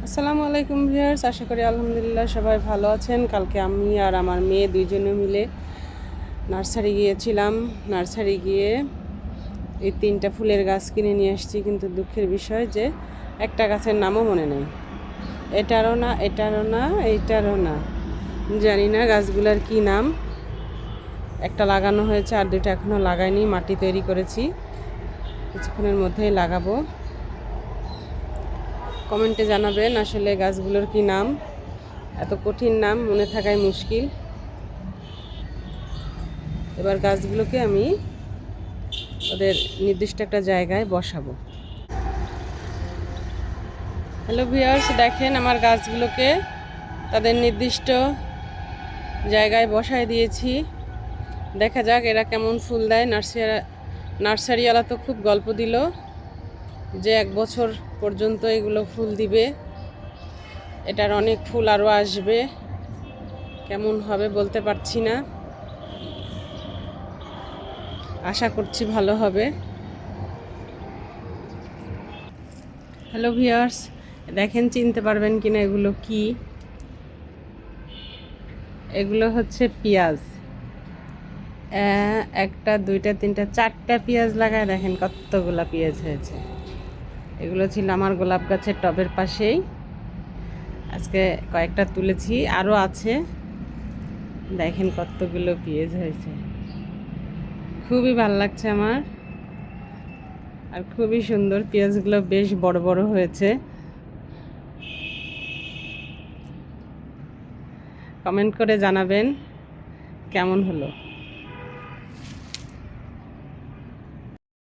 আসসালামু আলাইকুম ভিউয়ার্স, আশা করি আলহামদুলিল্লাহ সবাই ভালো আছেন। কালকে আমি আর আমার মেয়ে দুইজনে মিলে নার্সারি গিয়েছিলাম। নার্সারি গিয়ে এই 3টা ফুলের গাছ কিনে নিয়ে আসছি, কিন্তু দুঃখের বিষয় যে একটা গাছের নামও মনে নেই। এটারও না, এটারও না, এইটারও না, জানি না গাছগুলোর কি নাম। একটা লাগানো হয়েছে, আর দুটো এখনও লাগাইনি। মাটি তৈরি করেছি, কিছুক্ষণের মধ্যেই লাগাবো। কমেন্টে জানাবেন আসলে গাছগুলোর কি নাম। এত কঠিন নাম মনে থাকাই মুশকিল। এবার গাছগুলোকে আমি ওদের নির্দিষ্ট একটা জায়গায় বসাবো। হ্যালো ভিউয়ার্স, দেখেন আমার গাছগুলোকে তাদের নির্দিষ্ট জায়গায় বসায় দিয়েছি। দেখা যাক এরা কেমন ফুল দেয়। নার্সারিওয়ালা তো খুব গল্প দিল যে 1 বছর পর্যন্ত এগুলো ফুল দিবে, এটার অনেক ফুল আরও আসবে। কেমন হবে বলতে পারছি না, আশা করছি ভালো হবে। হ্যালো ভিউয়ার্স, দেখেন চিনতে পারবেন কিনা এগুলো কি। এগুলো হচ্ছে পেঁয়াজ। একটা, দুইটা, তিনটা, 4টা পেঁয়াজ লাগায় দেখেন কতগুলা পেঁয়াজ হয়েছে। এগুলো ছিল আমার গোলাপ গাছের টবের পাশেই। আজকে কয়েকটা তুলেছি, আরও আছে। দেখেন কতগুলো পেঁয়াজ হয়েছে, খুবই ভালো লাগছে আমার। আর খুবই সুন্দর, পেঁয়াজগুলো বেশ বড় বড় হয়েছে। কমেন্ট করে জানাবেন কেমন হলো।